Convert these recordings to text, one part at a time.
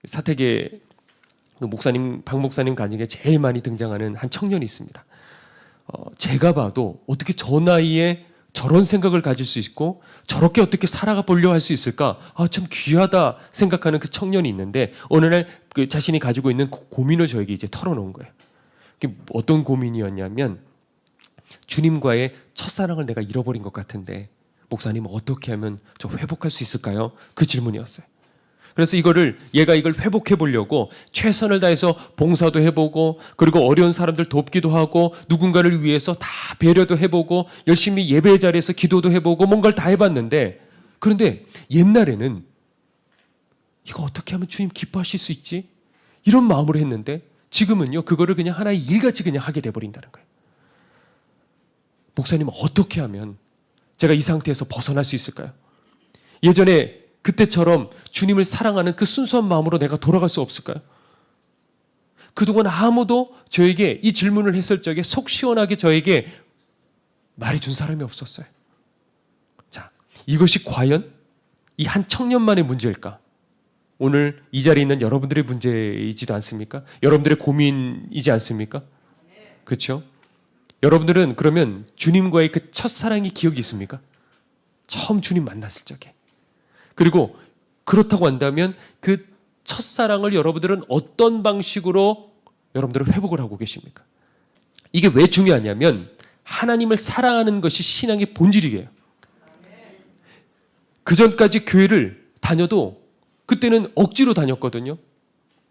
사택에 목사님, 박 목사님 가정에 제일 많이 등장하는 한 청년이 있습니다. 제가 봐도 어떻게 저 나이에 저런 생각을 가질 수 있고 저렇게 어떻게 살아가 보려 할 수 있을까? 참 귀하다 생각하는 그 청년이 있는데 어느 날 그 자신이 가지고 있는 고민을 저에게 이제 털어놓은 거예요. 그게 어떤 고민이었냐면 주님과의 첫사랑을 내가 잃어버린 것 같은데 목사님 어떻게 하면 저 회복할 수 있을까요? 그 질문이었어요. 그래서 얘가 이걸 회복해 보려고 최선을 다해서 봉사도 해보고 그리고 어려운 사람들 돕기도 하고 누군가를 위해서 다 배려도 해보고 열심히 예배 자리에서 기도도 해보고 뭔가를 다 해봤는데 그런데 옛날에는 이거 어떻게 하면 주님 기뻐하실 수 있지? 이런 마음으로 했는데 지금은요 그거를 그냥 하나의 일같이 그냥 하게 돼버린다는 거예요. 목사님 어떻게 하면 제가 이 상태에서 벗어날 수 있을까요? 예전에 그때처럼 주님을 사랑하는 그 순수한 마음으로 내가 돌아갈 수 없을까요? 그동안 아무도 저에게 이 질문을 했을 적에 속 시원하게 저에게 말해준 사람이 없었어요. 자, 이것이 과연 이 한 청년만의 문제일까? 오늘 이 자리에 있는 여러분들의 문제이지도 않습니까? 여러분들의 고민이지 않습니까? 그렇죠? 여러분들은 그러면 주님과의 그 첫사랑의 기억이 있습니까? 처음 주님 만났을 적에. 그리고 그렇다고 한다면 그 첫사랑을 여러분들은 어떤 방식으로 여러분들은 회복을 하고 계십니까? 이게 왜 중요하냐면 하나님을 사랑하는 것이 신앙의 본질이에요. 그 전까지 교회를 다녀도 그때는 억지로 다녔거든요.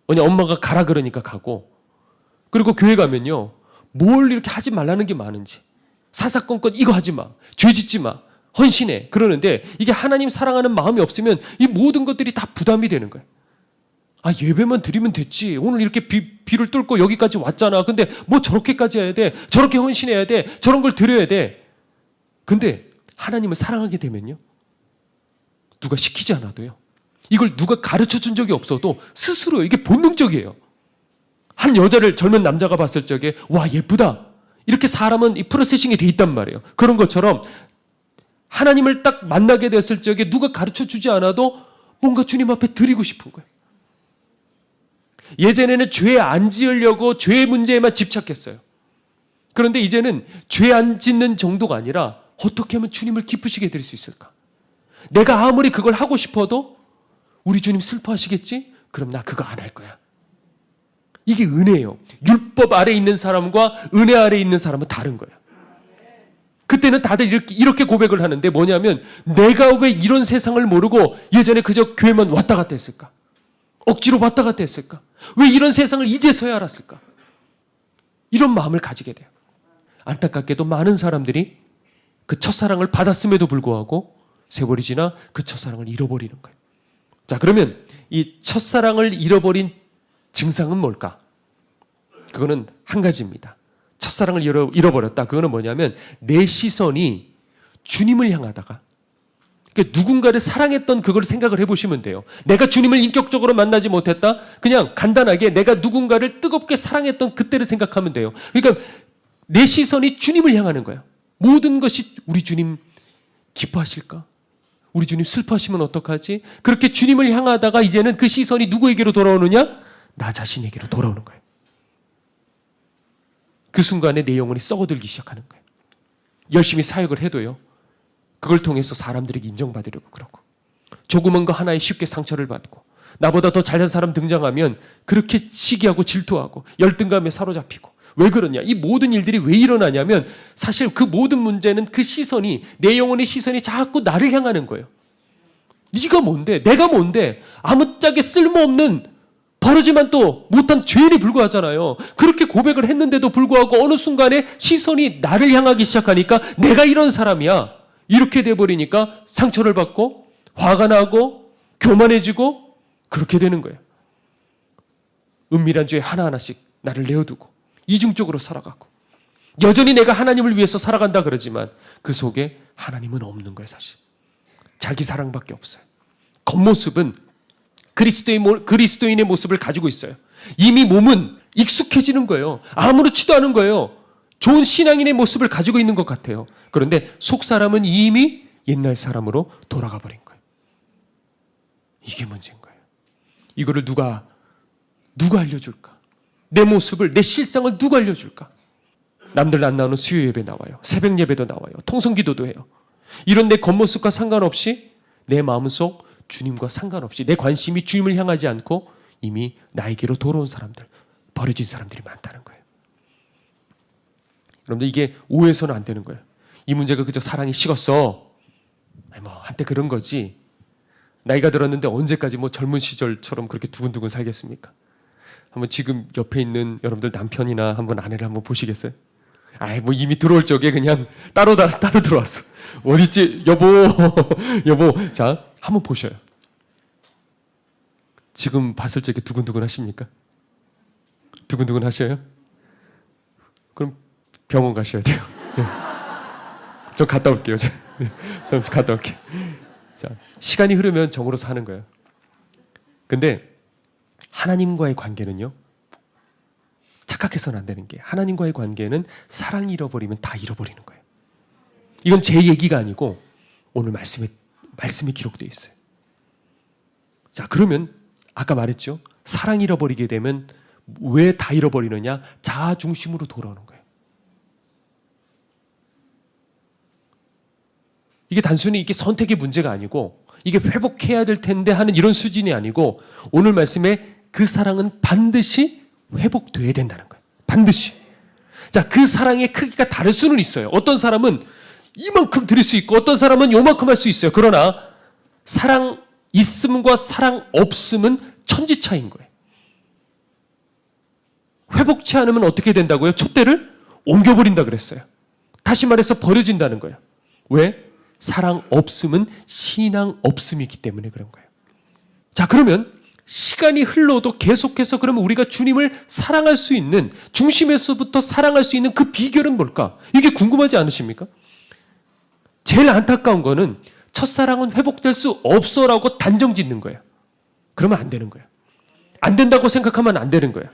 왜냐 엄마가 가라 그러니까 가고 그리고 교회 가면요 뭘 이렇게 하지 말라는 게 많은지 사사건건 이거 하지 마, 죄 짓지 마, 헌신해 그러는데 이게 하나님 사랑하는 마음이 없으면 이 모든 것들이 다 부담이 되는 거예요. 예배만 드리면 됐지. 오늘 이렇게 비를 뚫고 여기까지 왔잖아. 근데 뭐 저렇게까지 해야 돼. 저렇게 헌신해야 돼. 저런 걸 드려야 돼. 근데 하나님을 사랑하게 되면요. 누가 시키지 않아도요. 이걸 누가 가르쳐 준 적이 없어도 스스로 이게 본능적이에요. 한 여자를 젊은 남자가 봤을 적에 와 예쁘다. 이렇게 사람은 이 프로세싱이 돼 있단 말이에요. 그런 것처럼 하나님을 딱 만나게 됐을 적에 누가 가르쳐 주지 않아도 뭔가 주님 앞에 드리고 싶은 거예요. 예전에는 죄 안 지으려고 죄 문제에만 집착했어요. 그런데 이제는 죄 안 짓는 정도가 아니라 어떻게 하면 주님을 기쁘시게 드릴 수 있을까? 내가 아무리 그걸 하고 싶어도 우리 주님 슬퍼하시겠지? 그럼 나 그거 안 할 거야. 이게 은혜예요. 율법 아래 있는 사람과 은혜 아래 있는 사람은 다른 거예요. 그때는 다들 이렇게 고백을 하는데 뭐냐면 내가 왜 이런 세상을 모르고 예전에 그저 교회만 왔다 갔다 했을까? 억지로 왔다 갔다 했을까? 왜 이런 세상을 이제서야 알았을까? 이런 마음을 가지게 돼요. 안타깝게도 많은 사람들이 그 첫사랑을 받았음에도 불구하고 세월이 지나 그 첫사랑을 잃어버리는 거예요. 자, 그러면 이 첫사랑을 잃어버린 증상은 뭘까? 그거는 한 가지입니다. 첫사랑을 잃어버렸다. 그거는 뭐냐면 내 시선이 주님을 향하다가 그러니까 누군가를 사랑했던 그걸 생각을 해보시면 돼요. 내가 주님을 인격적으로 만나지 못했다? 그냥 간단하게 내가 누군가를 뜨겁게 사랑했던 그때를 생각하면 돼요. 그러니까 내 시선이 주님을 향하는 거예요. 모든 것이 우리 주님 기뻐하실까? 우리 주님 슬퍼하시면 어떡하지? 그렇게 주님을 향하다가 이제는 그 시선이 누구에게로 돌아오느냐? 나 자신에게로 돌아오는 거예요. 그 순간에 내 영혼이 썩어들기 시작하는 거예요. 열심히 사역을 해도요. 그걸 통해서 사람들에게 인정받으려고 그러고 조그만 거 하나에 쉽게 상처를 받고 나보다 더 잘난 사람 등장하면 그렇게 시기하고 질투하고 열등감에 사로잡히고 왜 그러냐? 이 모든 일들이 왜 일어나냐면 사실 그 모든 문제는 그 시선이 내 영혼의 시선이 자꾸 나를 향하는 거예요. 네가 뭔데? 내가 뭔데? 아무짝에 쓸모없는 버르지만 또 못한 죄인에 불과하잖아요. 그렇게 고백을 했는데도 불구하고 어느 순간에 시선이 나를 향하기 시작하니까 내가 이런 사람이야. 이렇게 돼버리니까 상처를 받고 화가 나고 교만해지고 그렇게 되는 거예요. 은밀한 죄 하나하나씩 나를 내어두고 이중적으로 살아가고 여전히 내가 하나님을 위해서 살아간다 그러지만 그 속에 하나님은 없는 거예요. 사실 자기 사랑밖에 없어요. 겉모습은 그리스도인의 모습을 가지고 있어요. 이미 몸은 익숙해지는 거예요. 아무렇지도 않은 거예요. 좋은 신앙인의 모습을 가지고 있는 것 같아요. 그런데 속 사람은 이미 옛날 사람으로 돌아가 버린 거예요. 이게 문제인 거예요. 이거를 누가 알려줄까? 내 모습을, 내 실상을 누가 알려줄까? 남들 안 나오는 수요 예배 나와요. 새벽 예배도 나와요. 통성기도도 해요. 이런 내 겉모습과 상관없이 내 마음속 주님과 상관없이 내 관심이 주님을 향하지 않고 이미 나에게로 돌아온 사람들, 버려진 사람들이 많다는 거예요. 여러분들 이게 오해서는 안 되는 거예요. 이 문제가 그저 사랑이 식었어. 뭐 한때 그런 거지. 나이가 들었는데 언제까지 뭐 젊은 시절처럼 그렇게 두근두근 살겠습니까? 한번 지금 옆에 있는 여러분들 남편이나 한번 아내를 한번 보시겠어요? 아이 뭐 이미 들어올 적에 그냥 따로 들어왔어. 어딨지? 여보 여보. 자 한번 보셔요. 지금 봤을 적에 두근두근 하십니까? 두근두근 하셔요? 그럼 병원 가셔야 돼요. 좀 갔다 올게요. 좀 갔다 올게요. 자, 시간이 흐르면 정으로 사는 거예요. 근데 하나님과의 관계는요, 착각해서는 안 되는 게, 하나님과의 관계는 사랑 잃어버리면 다 잃어버리는 거예요. 이건 제 얘기가 아니고 오늘 말씀에 기록되어 있어요. 자, 그러면 아까 말했죠. 사랑 잃어버리게 되면 왜 다 잃어버리느냐? 자아 중심으로 돌아오는 거예요. 이게 단순히 이게 선택의 문제가 아니고 이게 회복해야 될 텐데 하는 이런 수준이 아니고 오늘 말씀에 그 사랑은 반드시 회복돼야 된다는 거예요. 반드시. 자, 그 사랑의 크기가 다를 수는 있어요. 어떤 사람은 이만큼 드릴 수 있고 어떤 사람은 요만큼 할 수 있어요. 그러나 사랑 있음과 사랑 없음은 천지차이인 거예요. 회복치 않으면 어떻게 된다고요? 촛대를 옮겨버린다 그랬어요. 다시 말해서 버려진다는 거예요. 왜? 사랑 없음은 신앙 없음이기 때문에 그런 거예요. 자, 그러면 시간이 흘러도 계속해서 그러면 우리가 주님을 사랑할 수 있는, 중심에서부터 사랑할 수 있는 그 비결은 뭘까? 이게 궁금하지 않으십니까? 제일 안타까운 거는 첫사랑은 회복될 수 없어라고 단정 짓는 거예요. 그러면 안 되는 거예요. 안 된다고 생각하면 안 되는 거예요.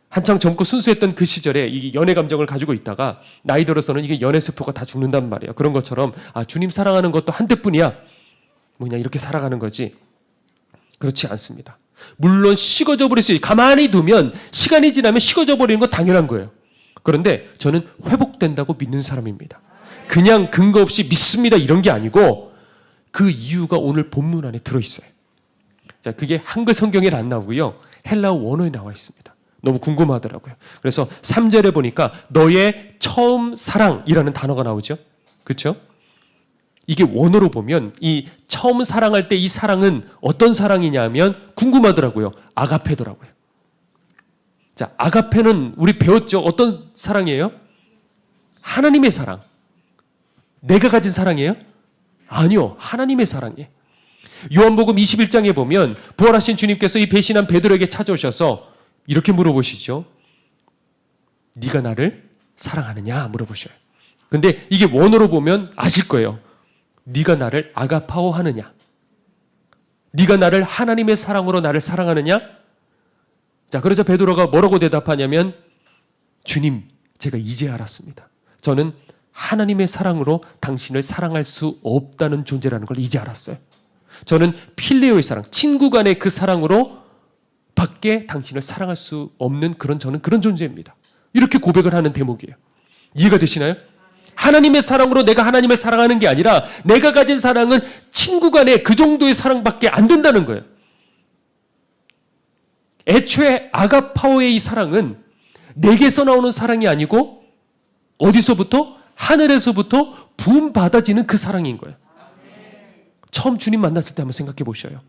한창 젊고 순수했던 그 시절에 이 연애 감정을 가지고 있다가 나이 들어서는 이게 연애 세포가 다 죽는단 말이에요. 그런 것처럼 주님 사랑하는 것도 한때뿐이야. 뭐 그냥 이렇게 살아가는 거지. 그렇지 않습니다. 물론 식어져 버렸어요. 가만히 두면 시간이 지나면 식어져 버리는 건 당연한 거예요. 그런데 저는 회복된다고 믿는 사람입니다. 그냥 근거 없이 믿습니다 이런 게 아니고 그 이유가 오늘 본문 안에 들어있어요. 자, 그게 한글 성경에는 안 나오고요. 헬라어 원어에 나와 있습니다. 너무 궁금하더라고요. 그래서 3절에 보니까 너의 처음 사랑이라는 단어가 나오죠. 그렇죠? 이게 원어로 보면 이 처음 사랑할 때 이 사랑은 어떤 사랑이냐면 궁금하더라고요. 아가페더라고요. 자, 아가페는 우리 배웠죠. 어떤 사랑이에요? 하나님의 사랑. 내가 가진 사랑이에요? 아니요. 하나님의 사랑이에요. 요한복음 21장에 보면 부활하신 주님께서 이 배신한 베드로에게 찾아오셔서 이렇게 물어보시죠. 네가 나를 사랑하느냐 물어보셔요. 근데 이게 원어로 보면 아실 거예요. 네가 나를 아가파오 하느냐? 네가 나를 하나님의 사랑으로 나를 사랑하느냐? 자, 그러자 베드로가 뭐라고 대답하냐면 주님, 제가 이제 알았습니다. 저는 하나님의 사랑으로 당신을 사랑할 수 없다는 존재라는 걸 이제 알았어요. 저는 필레오의 사랑, 친구 간의 그 사랑으로 밖에 당신을 사랑할 수 없는 저는 그런 존재입니다. 이렇게 고백을 하는 대목이에요. 이해가 되시나요? 하나님의 사랑으로 내가 하나님을 사랑하는 게 아니라 내가 가진 사랑은 친구 간의 그 정도의 사랑밖에 안 된다는 거예요. 애초에 아가파오의 이 사랑은 내게서 나오는 사랑이 아니고 어디서부터? 하늘에서부터 부음 받아지는 그 사랑인 거예요. 처음 주님 만났을 때 한번 생각해 보셔요.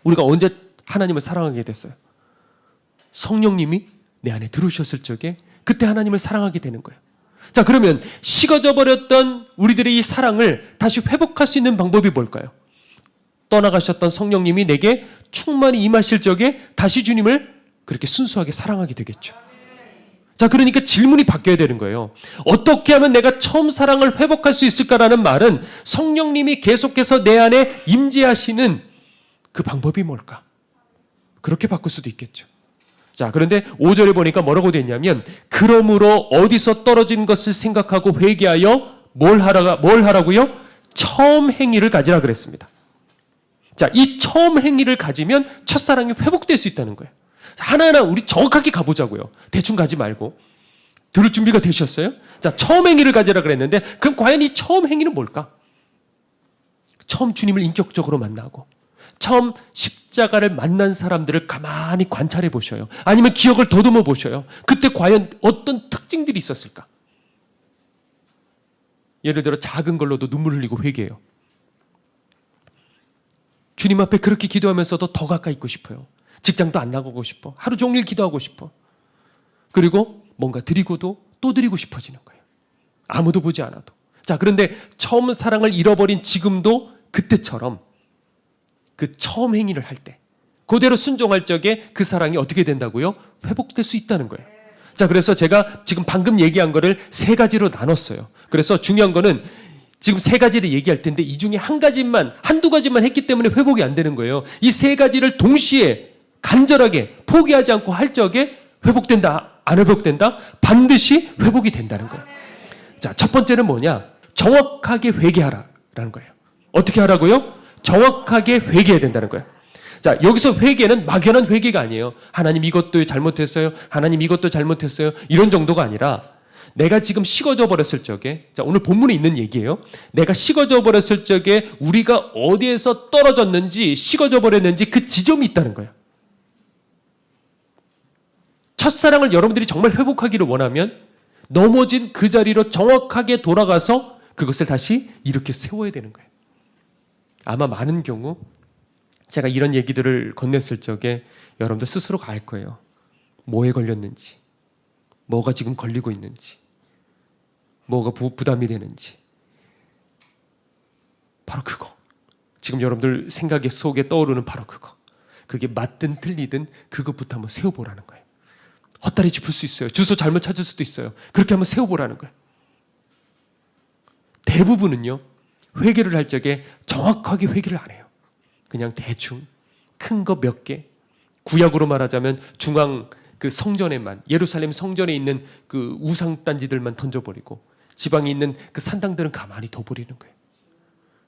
우리가 언제 하나님을 사랑하게 됐어요? 성령님이 내 안에 들어오셨을 적에 그때 하나님을 사랑하게 되는 거예요. 자, 그러면 식어져 버렸던 우리들의 이 사랑을 다시 회복할 수 있는 방법이 뭘까요? 떠나가셨던 성령님이 내게 충만히 임하실 적에 다시 주님을 그렇게 순수하게 사랑하게 되겠죠. 자, 그러니까 질문이 바뀌어야 되는 거예요. 어떻게 하면 내가 처음 사랑을 회복할 수 있을까라는 말은 성령님이 계속해서 내 안에 임재하시는 그 방법이 뭘까? 그렇게 바꿀 수도 있겠죠. 자, 그런데 5절에 보니까 뭐라고 되어 있냐면 그러므로 어디서 떨어진 것을 생각하고 회개하여 뭘 하라고요? 처음 행위를 가지라 그랬습니다. 자, 이 처음 행위를 가지면 첫사랑이 회복될 수 있다는 거예요. 하나하나 우리 정확하게 가보자고요. 대충 가지 말고. 들을 준비가 되셨어요? 자, 처음 행위를 가지라 그랬는데 그럼 과연 이 처음 행위는 뭘까? 처음 주님을 인격적으로 만나고 처음 십자가를 만난 사람들을 가만히 관찰해 보셔요. 아니면 기억을 더듬어 보셔요. 그때 과연 어떤 특징들이 있었을까? 예를 들어 작은 걸로도 눈물 흘리고 회개해요. 주님 앞에 그렇게 기도하면서도 더 가까이 있고 싶어요. 직장도 안 나가고 싶어. 하루 종일 기도하고 싶어. 그리고 뭔가 드리고도 또 드리고 싶어지는 거예요. 아무도 보지 않아도. 자, 그런데 처음 사랑을 잃어버린 지금도 그때처럼 그 처음 행위를 할 때 그대로 순종할 적에 그 사랑이 어떻게 된다고요? 회복될 수 있다는 거예요. 자, 그래서 제가 지금 방금 얘기한 거를 세 가지로 나눴어요. 그래서 중요한 거는 지금 세 가지를 얘기할 텐데 이 중에 한두 가지만 했기 때문에 회복이 안 되는 거예요. 이 세 가지를 동시에 간절하게 포기하지 않고 할 적에 회복된다, 안 회복된다? 반드시 회복이 된다는 거예요. 자, 첫 번째는 뭐냐? 정확하게 회개하라라는 거예요. 어떻게 하라고요? 정확하게 회개해야 된다는 거예요. 자, 여기서 회개는 막연한 회개가 아니에요. 하나님 이것도 잘못했어요. 하나님 이것도 잘못했어요. 이런 정도가 아니라 내가 지금 식어져 버렸을 적에, 자, 오늘 본문에 있는 얘기예요. 내가 식어져 버렸을 적에 우리가 어디에서 떨어졌는지, 식어져 버렸는지 그 지점이 있다는 거예요. 첫사랑을 여러분들이 정말 회복하기를 원하면 넘어진 그 자리로 정확하게 돌아가서 그것을 다시 이렇게 세워야 되는 거예요. 아마 많은 경우 제가 이런 얘기들을 건넸을 적에 여러분들 스스로가 알 거예요. 뭐에 걸렸는지, 뭐가 지금 걸리고 있는지, 뭐가 부담이 되는지. 바로 그거. 지금 여러분들 생각 속에 떠오르는 바로 그거. 그게 맞든 틀리든 그것부터 한번 세워보라는 거예요. 헛다리 짚을 수 있어요. 주소 잘못 찾을 수도 있어요. 그렇게 한번 세워보라는 거예요. 대부분은요, 회개를 할 적에 정확하게 회개를 안 해요. 그냥 대충 큰 거 몇 개, 구약으로 말하자면 중앙 그 성전에만, 예루살렘 성전에 있는 그 우상단지들만 던져버리고 지방에 있는 그 산당들은 가만히 둬버리는 거예요.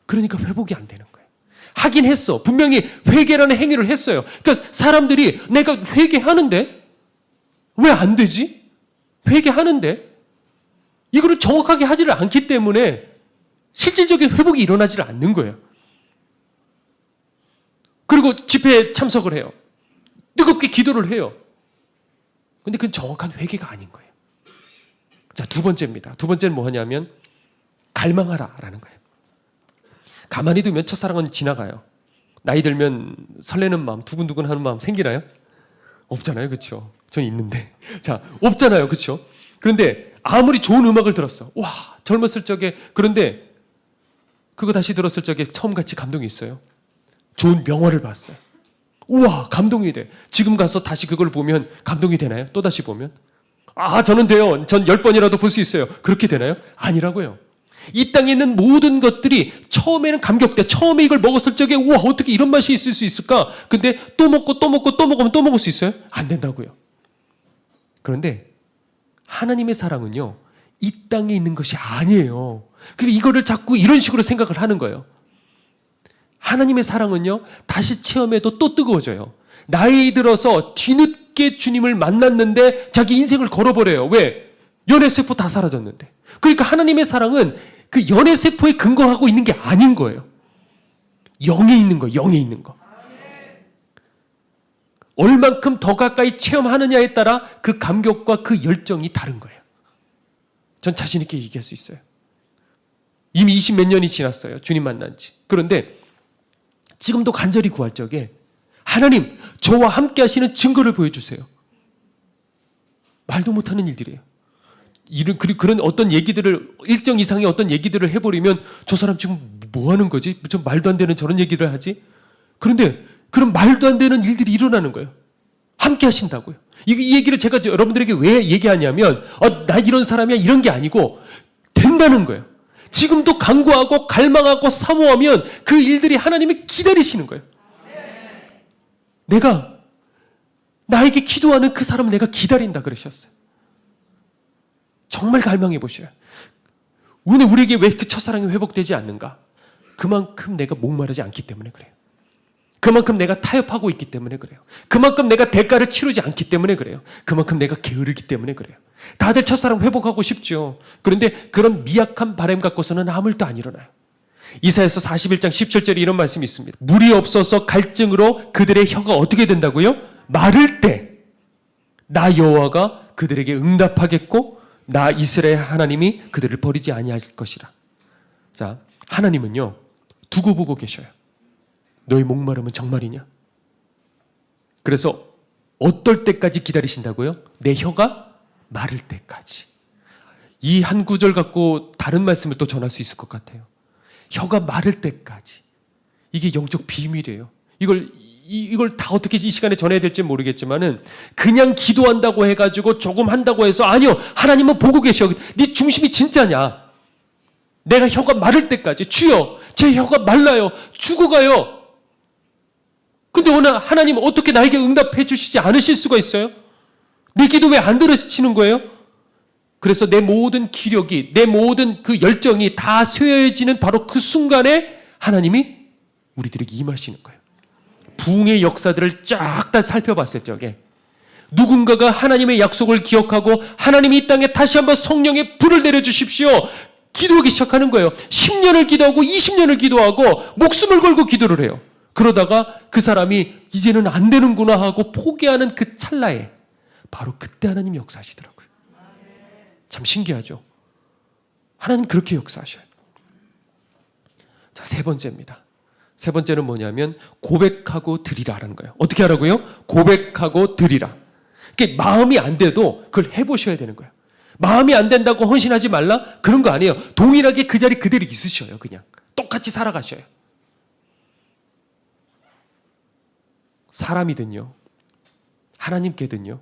그러니까 회복이 안 되는 거예요. 하긴 했어. 분명히 회개라는 행위를 했어요. 그러니까 사람들이 내가 회개하는데 왜 안 되지? 회개하는데 이거를 정확하게 하지를 않기 때문에 실질적인 회복이 일어나지를 않는 거예요. 그리고 집회에 참석을 해요. 뜨겁게 기도를 해요. 근데 그건 정확한 회개가 아닌 거예요. 자, 두 번째입니다. 두 번째는 뭐 하냐면 갈망하라라는 거예요. 가만히 두면 첫사랑은 지나가요. 나이 들면 설레는 마음, 두근두근하는 마음 생기나요? 없잖아요. 그렇죠? 전 있는데. 자, 없잖아요. 그렇죠? 그런데 아무리 좋은 음악을 들었어. 와, 젊었을 적에. 그런데 그거 다시 들었을 적에 처음같이 감동이 있어요. 좋은 명화를 봤어요. 우와, 감동이 돼. 지금 가서 다시 그걸 보면 감동이 되나요? 또 다시 보면? 아, 저는 돼요. 전 10번이라도 볼 수 있어요. 그렇게 되나요? 아니라고요. 이 땅에 있는 모든 것들이 처음에는 감격돼. 처음에 이걸 먹었을 적에 우와, 어떻게 이런 맛이 있을 수 있을까? 근데 또 먹고 또 먹고 또 먹으면 또 먹을 수 있어요? 안 된다고요. 그런데 하나님의 사랑은요, 이 땅에 있는 것이 아니에요. 그러니까 이거를 자꾸 이런 식으로 생각을 하는 거예요. 하나님의 사랑은요, 다시 체험해도 또 뜨거워져요. 나이 들어서 뒤늦게 주님을 만났는데 자기 인생을 걸어버려요. 왜? 연애세포 다 사라졌는데. 그러니까 하나님의 사랑은 그 연애세포에 근거하고 있는 게 아닌 거예요. 영에 있는 거, 영에 있는 거. 얼만큼 더 가까이 체험하느냐에 따라 그 감격과 그 열정이 다른 거예요. 전 자신 있게 얘기할 수 있어요. 이미 20몇 년이 지났어요. 주님 만난 지. 그런데 지금도 간절히 구할 적에 하나님, 저와 함께 하시는 증거를 보여주세요. 말도 못하는 일들이에요. 그런 어떤 얘기들을, 일정 이상의 어떤 얘기들을 해버리면 저 사람 지금 뭐 하는 거지? 좀 말도 안 되는 저런 얘기를 하지? 그런데 그런 말도 안 되는 일들이 일어나는 거예요. 함께 하신다고요. 이 얘기를 제가 여러분들에게 왜 얘기하냐면 나 이런 사람이야 이런 게 아니고 된다는 거예요. 지금도 간구하고 갈망하고 사모하면 그 일들이 하나님이 기다리시는 거예요. 내가 나에게 기도하는 그 사람을 내가 기다린다 그러셨어요. 정말 갈망해 보셔요. 오늘 우리에게 왜 그 첫사랑이 회복되지 않는가? 그만큼 내가 목마르지 않기 때문에 그래요. 그만큼 내가 타협하고 있기 때문에 그래요. 그만큼 내가 대가를 치르지 않기 때문에 그래요. 그만큼 내가 게으르기 때문에 그래요. 다들 첫사랑 회복하고 싶죠. 그런데 그런 미약한 바람 갖고서는 아무 일도 안 일어나요. 이사야서 41장 17절에 이런 말씀이 있습니다. 물이 없어서 갈증으로 그들의 혀가 어떻게 된다고요? 마를 때 나 여호와가 그들에게 응답하겠고 나 이스라엘 하나님이 그들을 버리지 아니할 것이라. 자, 하나님은요 두고 보고 계셔요. 너희 목마름은 정말이냐? 그래서 어떨 때까지 기다리신다고요? 내 혀가 마를 때까지. 이 한 구절 갖고 다른 말씀을 또 전할 수 있을 것 같아요. 혀가 마를 때까지. 이게 영적 비밀이에요. 이걸 다 어떻게 이 시간에 전해야 될지 모르겠지만은 그냥 기도한다고 해가지고 조금 한다고 해서 아니요. 하나님은 보고 계셔. 네 중심이 진짜냐? 내가 혀가 마를 때까지. 주여, 제 혀가 말라요. 죽어가요. 근데 오늘 하나님은 어떻게 나에게 응답해 주시지 않으실 수가 있어요? 내 기도 왜 안 들으시는 거예요? 그래서 내 모든 기력이, 내 모든 그 열정이 다 쇠해지는 바로 그 순간에 하나님이 우리들에게 임하시는 거예요. 부흥의 역사들을 쫙 다 살펴봤을 적에 누군가가 하나님의 약속을 기억하고 하나님이 이 땅에 다시 한번 성령의 불을 내려주십시오. 기도하기 시작하는 거예요. 10년을 기도하고 20년을 기도하고 목숨을 걸고 기도를 해요. 그러다가 그 사람이 이제는 안 되는구나 하고 포기하는 그 찰나에 바로 그때 하나님이 역사하시더라고요. 참 신기하죠. 하나님 그렇게 역사하셔요. 자, 세 번째입니다. 세 번째는 뭐냐면 고백하고 드리라라는 거예요. 어떻게 하라고요? 고백하고 드리라. 그게 마음이 안 돼도 그걸 해보셔야 되는 거예요. 마음이 안 된다고 헌신하지 말라? 그런 거 아니에요. 동일하게 그 자리 그대로 있으셔요. 그냥 똑같이 살아가셔요. 사람이든요, 하나님께든요,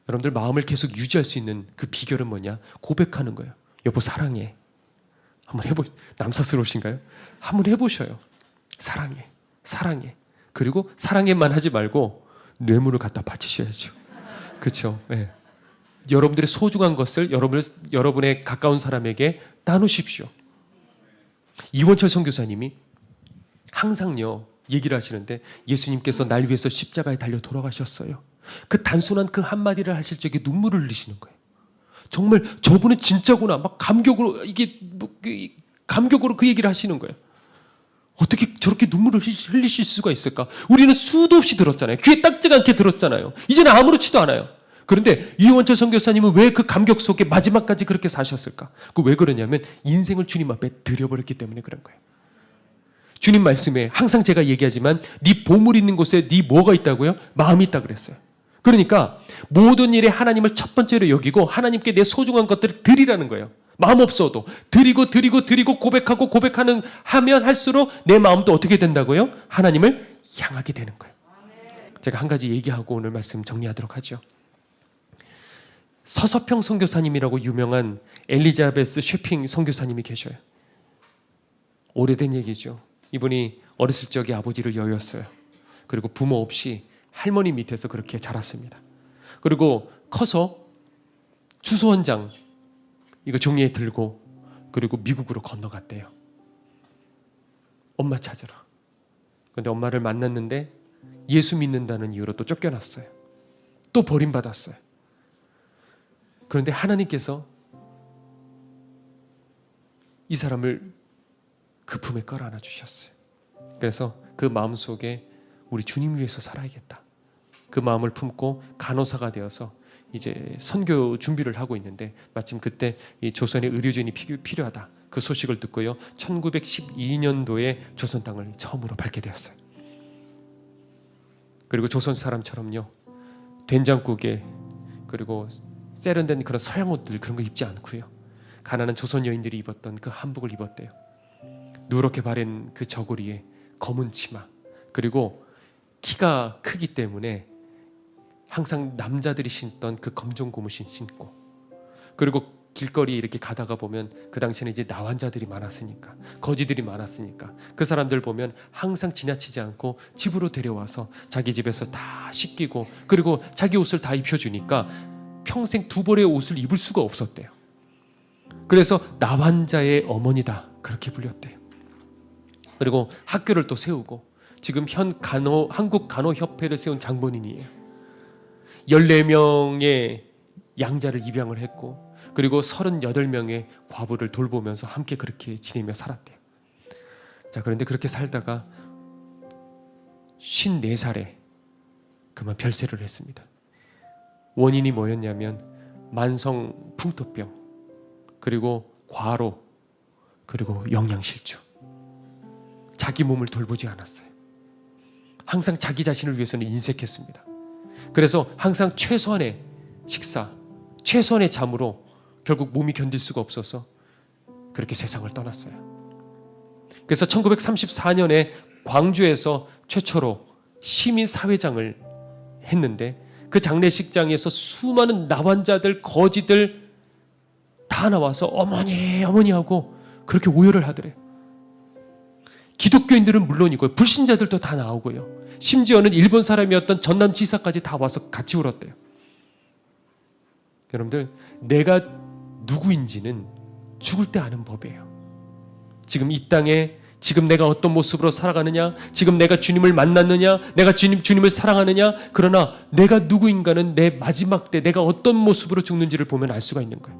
여러분들 마음을 계속 유지할 수 있는 그 비결은 뭐냐? 고백하는 거예요. 여보 사랑해. 한번 남사스러우신가요? 한번 해보셔요. 사랑해, 사랑해. 그리고 사랑해만 하지 말고 뇌물을 갖다 바치셔야죠. 그렇죠? 네. 여러분들의 소중한 것을 여러분의 가까운 사람에게 나누십시오. 이원철 선교사님이 항상요 얘기를 하시는데 예수님께서 날 위해서 십자가에 달려 돌아가셨어요. 그 단순한 그 한마디를 하실 적에 눈물을 흘리시는 거예요. 정말 저분은 진짜구나 막 감격으로 감격으로 그 얘기를 하시는 거예요. 어떻게 저렇게 눈물을 흘리실 수가 있을까? 우리는 수도 없이 들었잖아요. 귀에 딱지가 않게 들었잖아요. 이제는 아무렇지도 않아요. 그런데 이원철 선교사님은 왜 그 감격 속에 마지막까지 그렇게 사셨을까? 그 왜 그러냐면 인생을 주님 앞에 드려버렸기 때문에 그런 거예요. 주님 말씀에 항상 제가 얘기하지만 네 보물 있는 곳에 네 뭐가 있다고요? 마음이 있다 그랬어요. 그러니까 모든 일에 하나님을 첫 번째로 여기고 하나님께 내 소중한 것들을 드리라는 거예요. 마음 없어도 드리고 고백하고 고백하는 하면 할수록 내 마음도 어떻게 된다고요? 하나님을 향하게 되는 거예요. 제가 한 가지 얘기하고 오늘 말씀 정리하도록 하죠. 서서평 선교사님이라고 유명한 엘리자베스 쉐핑 선교사님이 계셔요. 오래된 얘기죠. 이분이 어렸을 적에 아버지를 여였어요. 그리고 부모 없이 할머니 밑에서 그렇게 자랐습니다. 그리고 커서 주소원장 이거 종이에 들고 그리고 미국으로 건너갔대요. 엄마 찾으러. 그런데 엄마를 만났는데 예수 믿는다는 이유로 또 쫓겨났어요. 또 버림받았어요. 그런데 하나님께서 이 사람을 그 품에 끌어안아 주셨어요. 그래서 그 마음속에 우리 주님 위해서 살아야겠다. 그 마음을 품고 간호사가 되어서 이제 선교 준비를 하고 있는데 마침 그때 이 조선의 의료진이 필요하다. 그 소식을 듣고요. 1912년도에 조선 땅을 처음으로 밟게 되었어요. 그리고 조선 사람처럼요. 된장국에 그리고 세련된 그런 서양 옷들 그런 거 입지 않고요. 가난한 조선 여인들이 입었던 그 한복을 입었대요. 누렇게 바른 그 저고리에 검은 치마 그리고 키가 크기 때문에 항상 남자들이 신던 그 검정 고무신 신고 그리고 길거리 이렇게 가다가 보면 그 당시에는 이제 나환자들이 많았으니까 거지들이 많았으니까 그 사람들 보면 항상 지나치지 않고 집으로 데려와서 자기 집에서 다 씻기고 그리고 자기 옷을 다 입혀주니까 평생 두 벌의 옷을 입을 수가 없었대요. 그래서 나환자의 어머니다 그렇게 불렸대요. 그리고 학교를 또 세우고 지금 한국 간호협회를 세운 장본인이에요. 14명의 양자를 입양을 했고 그리고 38명의 과부를 돌보면서 함께 그렇게 지내며 살았대요. 자, 그런데 그렇게 살다가 54살에 그만 별세를 했습니다. 원인이 뭐였냐면 만성 풍토병, 그리고 과로, 그리고 영양실조. 자기 몸을 돌보지 않았어요. 항상 자기 자신을 위해서는 인색했습니다. 그래서 항상 최소한의 식사, 최소한의 잠으로 결국 몸이 견딜 수가 없어서 그렇게 세상을 떠났어요. 그래서 1934년에 광주에서 최초로 시민사회장을 했는데 그 장례식장에서 수많은 나환자들, 거지들 다 나와서 어머니 어머니 하고 그렇게 오열을 하더래요. 기독교인들은 물론이고요, 불신자들도 다 나오고요, 심지어는 일본 사람이었던 전남지사까지 다 와서 같이 울었대요. 여러분들, 내가 누구인지는 죽을 때 아는 법이에요. 지금 이 땅에 지금 내가 어떤 모습으로 살아가느냐, 지금 내가 주님을 만났느냐, 내가 주님을 사랑하느냐, 그러나 내가 누구인가는 내 마지막 때 내가 어떤 모습으로 죽는지를 보면 알 수가 있는 거예요.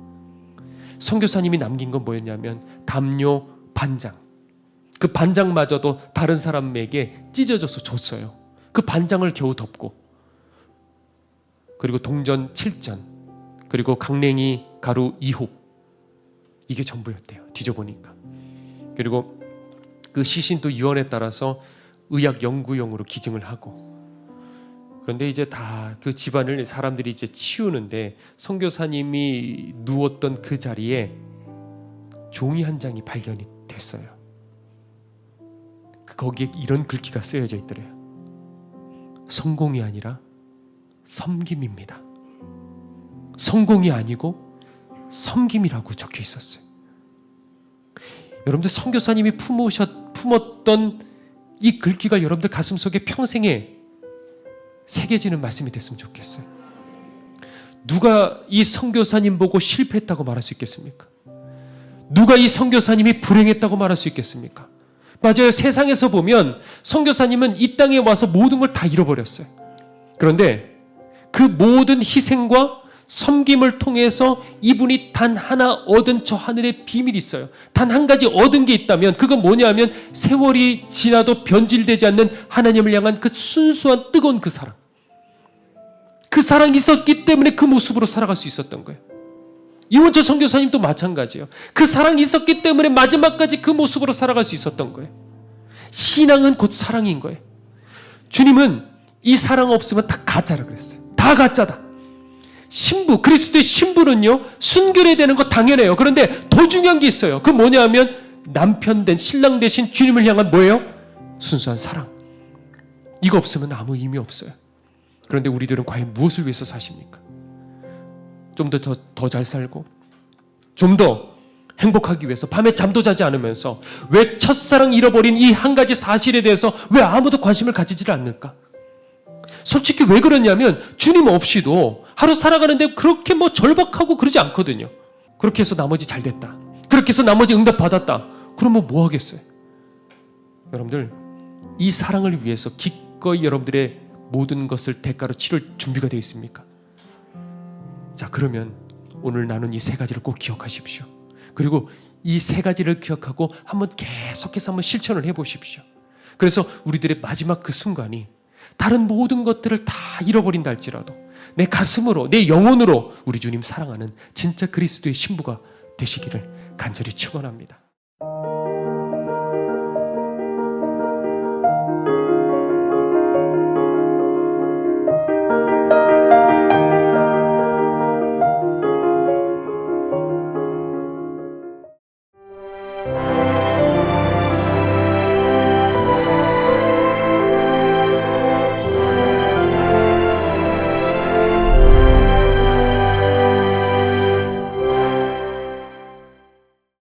선교사님이 남긴 건 뭐였냐면 담요 반장. 그 반장마저도 다른 사람에게 찢어져서 줬어요. 그 반장을 겨우 덮고, 그리고 동전 7전, 그리고 강냉이 가루 2홉, 이게 전부였대요. 뒤져보니까. 그리고 그 시신도 유언에 따라서 의학 연구용으로 기증을 하고, 그런데 이제 다 그 집안을 사람들이 이제 치우는데 선교사님이 누웠던 그 자리에 종이 한 장이 발견이 됐어요. 거기에 이런 글귀가 쓰여져 있더래요. 성공이 아니라 섬김입니다. 성공이 아니고 섬김이라고 적혀 있었어요. 여러분들, 선교사님이 품었던 이 글귀가 여러분들 가슴속에 평생에 새겨지는 말씀이 됐으면 좋겠어요. 누가 이 선교사님 보고 실패했다고 말할 수 있겠습니까? 누가 이 선교사님이 불행했다고 말할 수 있겠습니까? 맞아요. 세상에서 보면 선교사님은 이 땅에 와서 모든 걸 다 잃어버렸어요. 그런데 그 모든 희생과 섬김을 통해서 이분이 단 하나 얻은 저 하늘의 비밀이 있어요. 단 한 가지 얻은 게 있다면 그건 뭐냐면 세월이 지나도 변질되지 않는 하나님을 향한 그 순수한 뜨거운 그 사랑. 그 사랑이 있었기 때문에 그 모습으로 살아갈 수 있었던 거예요. 이원철 선교사님도 마찬가지예요. 그 사랑이 있었기 때문에 마지막까지 그 모습으로 살아갈 수 있었던 거예요. 신앙은 곧 사랑인 거예요. 주님은 이 사랑 없으면 다 가짜라 그랬어요. 다 가짜다. 신부, 그리스도의 신부는요, 순결해야 되는 거 당연해요. 그런데 더 중요한 게 있어요. 그 뭐냐면 남편 된, 신랑 되신 주님을 향한 뭐예요? 순수한 사랑. 이거 없으면 아무 의미 없어요. 그런데 우리들은 과연 무엇을 위해서 사십니까? 좀 더 잘 살고, 좀 더 행복하기 위해서 밤에 잠도 자지 않으면서 왜 첫사랑 잃어버린 이 한 가지 사실에 대해서 왜 아무도 관심을 가지질 않을까? 솔직히 왜 그러냐면 주님 없이도 하루 살아가는데 그렇게 뭐 절박하고 그러지 않거든요. 그렇게 해서 나머지 잘 됐다, 그렇게 해서 나머지 응답 받았다, 그러면 뭐 하겠어요? 여러분들, 이 사랑을 위해서 기꺼이 여러분들의 모든 것을 대가로 치를 준비가 되어 있습니까? 자, 그러면 오늘 나눈 이 세 가지를 꼭 기억하십시오. 그리고 이 세 가지를 기억하고 한번 계속해서 한번 실천을 해보십시오. 그래서 우리들의 마지막 그 순간이 다른 모든 것들을 다 잃어버린다 할지라도 내 가슴으로, 내 영혼으로 우리 주님 사랑하는 진짜 그리스도의 신부가 되시기를 간절히 축원합니다.